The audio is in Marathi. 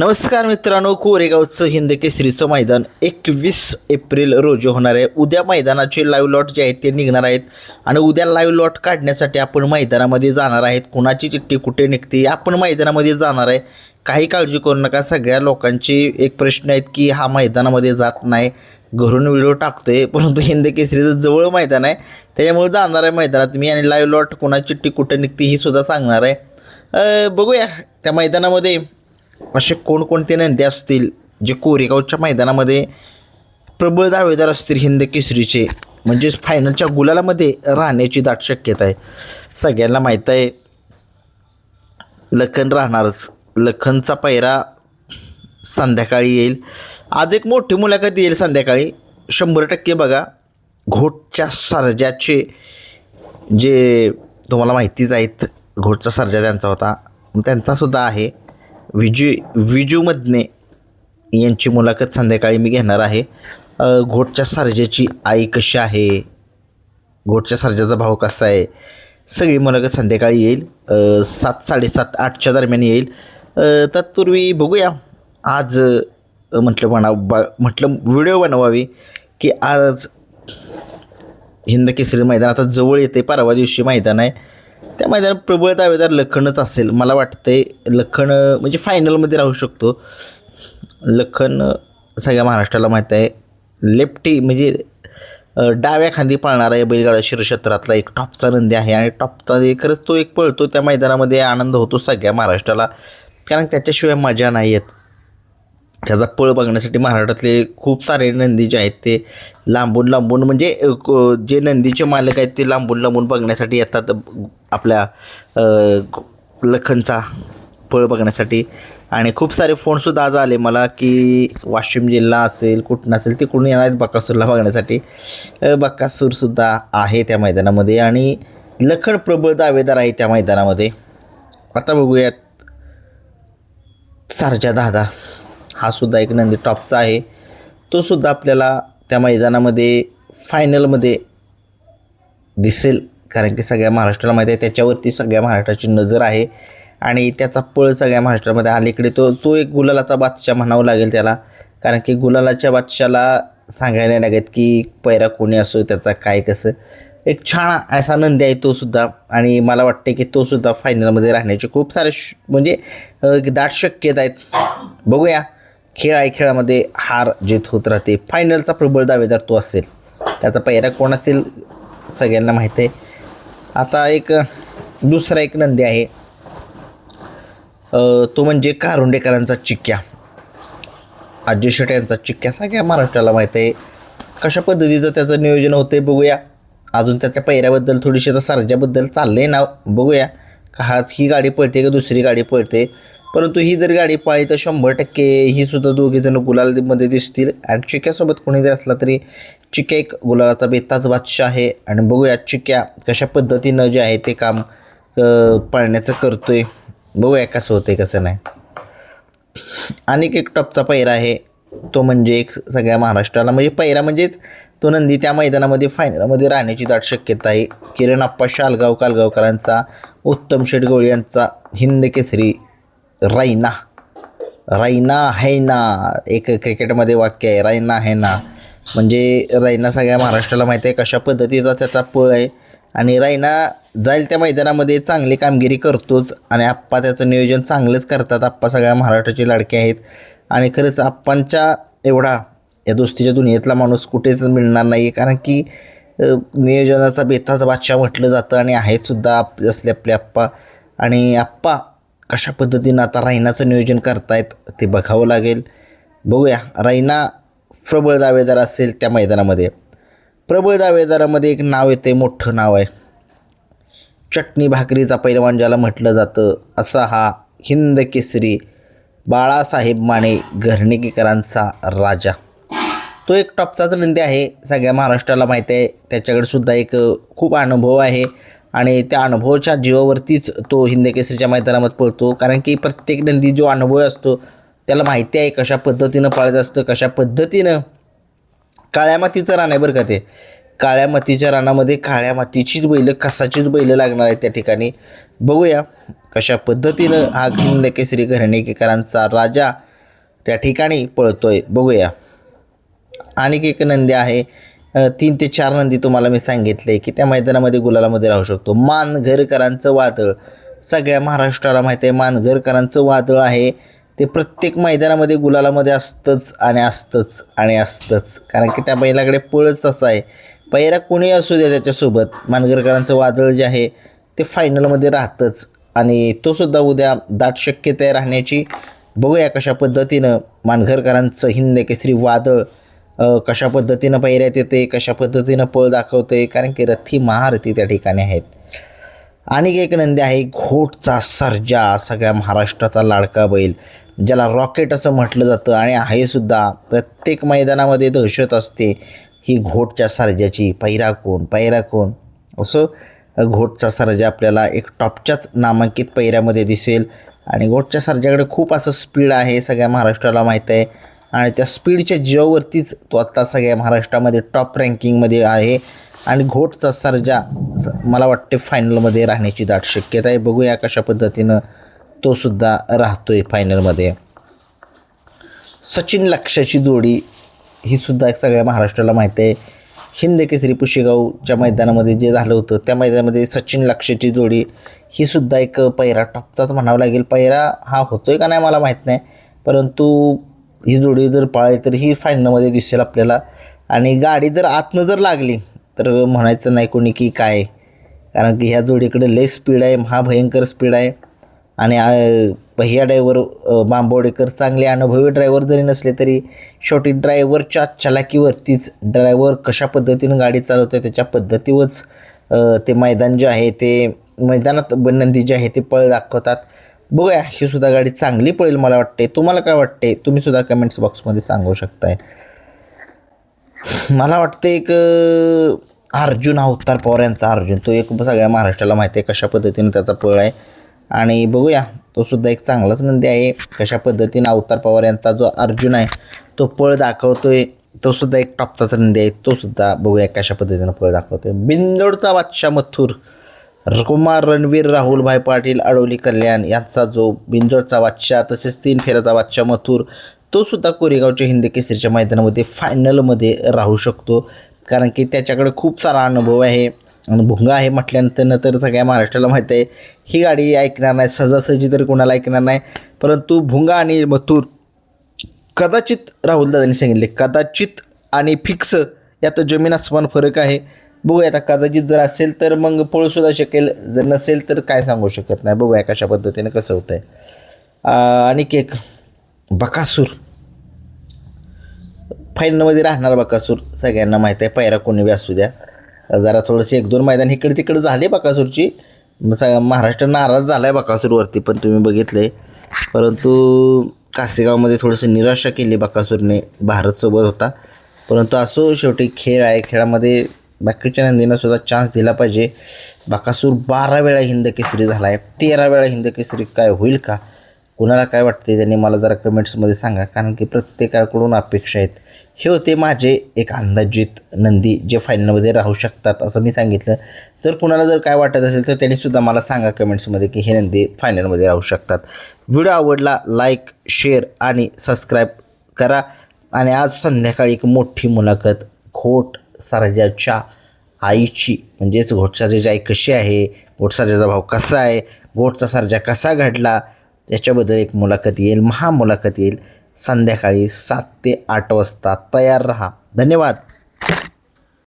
नमस्कार मित्रांनो, कोरेगावचं हिंद केसरीचं मैदान 21 एप्रिल रोजी होणार आहे. उद्या मैदानाचे लाईव्ह लॉट जे आहेत ते निघणार आहेत आणि उद्या लाईव्ह लॉट काढण्यासाठी आपण मैदानामध्ये जाणार आहेत. कुणाची चिठ्ठी कुठे निघते आपण मैदानामध्ये जाणार आहे. काही काळजी करू नका. सगळ्या लोकांची एक प्रश्न आहेत की हा मैदानामध्ये जात नाही, घरून व्हिडिओ टाकतोय, परंतु हिंद केसरीचं जवळ मैदान आहे त्याच्यामुळे जाणार आहे मैदानात मी आणि लाईव्ह लॉट कुणाची चिठ्ठी कुठे निघते ही सुद्धा सांगणार आहे. बघूया त्या मैदानामध्ये असे कोणकोणते नंदी असतील जे कोरेगावच्या मैदानामध्ये प्रबळ दावेदार असतील हिंद केसरीचे, म्हणजेच फायनलच्या गुलालामध्ये राहण्याची दाट शक्यता आहे. सगळ्यांना माहीत आहे लखन राहणारच. लखनचा पैरा संध्याकाळी येईल. आज एक मोठी मुलाखत येईल संध्याकाळी 100%. बघा, घोटच्या सर्जाचे जे तुम्हाला माहितीच आहेत, घोटचा सर्जा त्यांचा होता, त्यांचासुद्धा आहे. विजूमधने यांची मुलाखत संध्याकाळी मी घेणार आहे. घोटच्या सर्जाची आई कशी आहे, घोटच्या सर्जाचा भाव कसा आहे, सगळी मुलाखत संध्याकाळी येईल. 7, 7:30, 8च्या दरम्यान येईल. तत्पूर्वी बघूया आज म्हटलं व्हिडिओ बनवावी की आज हिंद केसरी मैदान आता जवळ येते. परवा दिवशी मैदान आहे. त्या मैदानात प्रबळ दावेदार लखनच असेल. मला वाटतंय लखन म्हणजे फायनलमध्ये राहू शकतो. लखन सगळ्या महाराष्ट्राला माहीत आहे लेफ्टी म्हणजे डाव्या खांदी पाळणारा आहे. बैलगाडा शिरक्षेत्रातला एक टॉपचा नंदी आहे आणि टॉपचा खरंच तो एक पळतो. त्या मैदानामध्ये आनंद होतो सगळ्या महाराष्ट्राला, कारण त्याच्याशिवाय मजा नाही येत. त्याचा पळ बघण्यासाठी महाराष्ट्रातले खूप सारे नंदी जे आहेत ते लांबून म्हणजे जे नंदीचे मालक आहेत ते लांबून बघण्यासाठी येतात आपल्या लखनचा पळ बघण्यासाठी. आणि खूप सारे फोनसुद्धा आज आले मला की वाशिम जिल्हा असेल कुठून असेल तिकडून येणार आहेत बकासूरला बघण्यासाठी. बकासूरसुद्धा आहे त्या मैदानामध्ये आणि लखन प्रबळ दावेदार आहे त्या मैदानामध्ये. आता बघूयात सर्जा दादा हा सुद्धा एक नंदी टॉपचा आहे. तो सुद्धा आपल्याला त्या मैदानामध्ये फायनलमध्ये दिसेल, कारण की सगळ्या महाराष्ट्राला माहिती आहे त्याच्यावरती सगळ्या महाराष्ट्राची नजर आहे आणि त्याचा पळ सगळ्या महाराष्ट्रामध्ये अलीकडे तो एक गुलालाचा बादशाह म्हणावं लागेल त्याला, कारण की गुलालाच्या बादशाला सांगायला लागत की पैरा कोणी असो त्याचा काय कसं. एक छान असा नंदी आहे तो सुद्धा आणि मला वाटते की तो सुद्धा फायनलमध्ये राहण्याचे खूप सारे म्हणजे दाट शक्यता आहेत. बघूया, खेळ आहे, खेळामध्ये हार जीत होत राहते. फायनलचा प्रबळ दावेदार तो असेल. त्याचा पैरा कोण असेल सगळ्यांना माहीत आहे. आता एक दुसरा एक नंदी आहे तो म्हणजे कारुंडेकरांचा चिक्क्या, अजय शेट यांचा चिक्क्या. सगळ्या महाराष्ट्राला माहीत आहे कशा पद्धतीचं त्याचं नियोजन होतं आहे. बघूया अजून त्याच्या पैऱ्याबद्दल थोडीशी, तर सर्जाबद्दल चाललं आहे नाव. बघूया का हाच ही गाडी पळते का दुसरी गाडी पळते. परंतु ही जर गाडी पाळली तर 100% ही सुद्धा दोघेजण गुलालमध्ये दिसतील. आणि चिक्क्यासोबत कोणी जर असला तरी चिक्क्या एक गुलालाचा बेताज बादशाह आहे. आणि बघूया चिक्क्या कशा पद्धतीनं जे आहे ते काम पाळण्याचं करतो आहे. बघूया कसं होतं आहे कसं नाही. आणि एक टॉपचा पैरा आहे तो म्हणजे एक सगळ्या महाराष्ट्राला म्हणजे पैरा म्हणजेच तो नंदी त्या मैदानामध्ये फायनलमध्ये राहण्याची दाट शक्यता आहे. किरण आप्पा शालगाव कालगावकरांचा, उत्तम शेठ गवळी यांचा हिंद केसरी रैना. रैना है ना, एक क्रिकेटमध्ये वाक्य आहे, रैना है ना. म्हणजे रैना सगळ्या महाराष्ट्राला माहीत आहे कशा पद्धतीचा त्याचा पळ आहे आणि रैना जाईल त्या मैदानामध्ये चांगली कामगिरी करतोच. आणि आप्पा त्याचं नियोजन चांगलंच करतात. आप्पा सगळ्या महाराष्ट्राचे लाडके आहेत आणि खरंच आप्पांच्या एवढा या दोस्तीच्या दुनियेतला माणूस कुठेच मिळणार नाही, कारण की नियोजनाचा बेताचा बादशाह म्हटलं जातं आणि आहेसुद्धा असले आपले आप्पा. आणि आप्पा कशा पद्धतीनं आता रैनाचं नियोजन करतायत ते बघावं लागेल. बघूया रैना प्रबळ दावेदार असेल त्या मैदानामध्ये. प्रबळ दावेदारामध्ये एक नाव येते, मोठं नाव आहे, चटणी भाकरीचा पैलवान ज्याला म्हटलं जातं, असा हा हिंद केसरी बाळासाहेब माने घरणेकरांचा राजा. तो एक टॉपचाच नंदी आहे, सगळ्या महाराष्ट्राला माहीत आहे. त्याच्याकडे सुद्धा एक खूप अनुभव आहे आणि त्या अनुभवाच्या जीवावरतीच तो हिंद केसरीच्या मैदानामध्ये पळतो, कारण की प्रत्येक नंदी जो अनुभव असतो त्याला माहिती आहे कशा पद्धतीनं पाळत असतं, कशा पद्धतीनं. काळ्या मातीचं रान आहे बरं का ते. काळ्या मातीच्या रानामध्ये काळ्या मातीचीच बैलं, कसाचीच बैलं लागणार आहेत त्या ठिकाणी. बघूया कशा पद्धतीनं हा हिंद केसरी घरणेकरांचा राजा त्या ठिकाणी पळतोय. बघूया आणि एक नंदी आहे 3 ते 4 नंदी तुम्हाला मी सांगितले की त्या मैदानामध्ये गुलालामध्ये राहू शकतो. मानघरकरांचं वादळ सगळ्या महाराष्ट्राला माहिती आहे. मानघरकरांचं वादळ आहे ते प्रत्येक मैदानामध्ये गुलालामध्ये असतंच आणि असतंच आणि असतंच, कारण की त्या बैलाकडे पळच असं आहे. पैरा कोणी असू द्या त्याच्यासोबत मानघरकरांचं वादळ जे आहे ते फायनलमध्ये राहतंच आणि तो सुद्धा उद्या दाट शक्यता आहे राहण्याची. बघूया कशा पद्धतीनं मानघरकरांचं हिंद केसरी वादळ कशा पद्धतीनं पैऱ्यात येते, कशा पद्धतीनं पळ दाखवते, कारण की रथी महारथी त्या ठिकाणी आहेत. आणि एक नंदी आहे घोटचा सर्जा, सगळ्या महाराष्ट्राचा लाडका बैल, ज्याला रॉकेट असं म्हटलं जातं आणि आहे सुद्धा. प्रत्येक मैदानामध्ये दहशत असते ही घोटच्या सर्जाची. पैरा कोण असं घोटचा सर्जा आपल्याला एक टॉपच्याच नामांकित पैऱ्यामध्ये दिसेल आणि घोटच्या सर्जाकडे खूप असं स्पीड आहे, सगळ्या महाराष्ट्राला माहीत आहे आणि त्या स्पीडच्या जीवावरतीच तो आत्ता सगळ्या महाराष्ट्रामध्ये टॉप रँकिंगमध्ये आहे आणि घोटचा सर्जा मला वाटते फायनलमध्ये राहण्याची दाट शक्यता आहे. बघूया कशा पद्धतीनं तो सुद्धा राहतोय फायनलमध्ये. सचिन लक्ष्याची जोडी ही सुद्धा एक सगळ्या महाराष्ट्राला माहिती आहे. हिंद केसरी पुशेगावच्या मैदानामध्ये जे झालं होतं त्या मैदानामध्ये सचिन लक्ष्याची जोडी ही सुद्धा एक पैरा टॉपचाच म्हणावं लागेल. पैरा हा होतोय का नाही मला माहीत नाही, परंतु ही जोडी जर पाळली तर ही फायनलमध्ये दिसेल आपल्याला. आणि गाडी जर आतनं जर लागली तर म्हणायचं नाही कोणी की काय, कारण की ह्या जोडीकडे लय स्पीड आहे, महाभयंकर स्पीड आहे. आणि ह्या ड्रायव्हर बांबवडेकर चांगले अनुभवी ड्रायव्हर जरी नसले तरी शेवटी ड्रायव्हरच्या चलाकीवरतीच ड्रायव्हर कशा पद्धतीनं गाडी चालवते त्याच्या पद्धतीवरच ते मैदान जे आहे ते मैदानात नंदी जे आहे ते पळ दाखवतात. बघूया ही सुद्धा गाडी चांगली पळेल मला वाटते. तुम्हाला काय वाटते तुम्ही सुद्धा कमेंट्स बॉक्समध्ये सांगू शकताय. मला वाटतं एक अर्जुन अवतार पवार यांचा अर्जुन, तो एक सगळ्या महाराष्ट्राला माहिती आहे कशा पद्धतीने त्याचा पळ आहे आणि बघूया तो सुद्धा एक चांगलाच नंदी आहे. कशा पद्धतीने अवतार पवार यांचा जो अर्जुन आहे तो पळ दाखवतोय, तो सुद्धा एक टॉपचाच नंदी आहे. तो सुद्धा बघूया कशा पद्धतीनं पळ दाखवतोय. बिंदोडचा बादशाह मथुर कुमार रणवीर राहुलभाई पाटील अडोली कल्याण यांचा जो बिंजोडचा बादशाह तसेच 3 फेऱ्याचा बादशाह मथुर तो सुद्धा कोरेगावच्या हिंद केसरीच्या मैदानामध्ये फायनलमध्ये राहू शकतो, कारण की त्याच्याकडे खूप सारा अनुभव आहे आणि भुंगा आहे म्हटल्यानंतर तर सगळ्या महाराष्ट्राला माहीत आहे ही गाडी ऐकणार नाही सहजासहजी तर कोणाला ऐकणार नाही. परंतु भुंगा आणि मथुर कदाचित राहुलदादांनी सांगितले कदाचित आणि फिक्स यात जमीन आसमान फरक आहे. बघूया आता कदाचित जर असेल तर मग पळूसुद्धा शकेल, जर नसेल तर काय सांगू शकत नाही. बघूया कशा पद्धतीने कसं होतं आहे. आणि एक बकासूर फायनलमध्ये राहणार. बकासूर सगळ्यांना माहीत आहे, पैरा कोणी बी असू द्या. जरा थोडंसं 1-2 मैदान इकडे तिकडे झाले बकासूरची, महाराष्ट्र नाराज झाला आहे बकासूरवरती पण तुम्ही बघितले. परंतु कासेगावमध्ये थोडंसं निराशा केली बकासूरने, भारतसोबत होता. परंतु असो शेवटी खेळ आहे, खेळामध्ये बाकीच्या नंदींना सुद्धा चान्स दिला पाहिजे. बकासूर 12 वेळा हिंद केसरी झाला आहे, 13 वेळा हिंद केसरी काय होईल का? कुणाला काय वाटते त्यांनी मला जरा कमेंट्समध्ये सांगा, कारण की प्रत्येकाकडून अपेक्षा आहेत. हे होते माझे एक अंदाजित नंदी जे फायनलमध्ये राहू शकतात असं मी सांगितलं. जर कुणाला जर काय वाटत असेल तर त्यांनीसुद्धा मला सांगा कमेंट्समध्ये की हे नंदी फायनलमध्ये राहू शकतात. व्हिडिओ आवडला लाईक शेअर आणि सबस्क्राईब करा. आणि आज संध्याकाळी एक मोठी मुलाखत घोट सर्जाच्या आईची, म्हणजेच घोटसर्जाची आई कशी आहे, घोटसर्जाचा भाव कसा आहे, घोटचा सर्जा कसा घडला याच्याबद्दल एक मुलाखत येईल, महामुलाखत येईल संध्याकाळी 7 ते 8 वाजता. तयार रहा. धन्यवाद.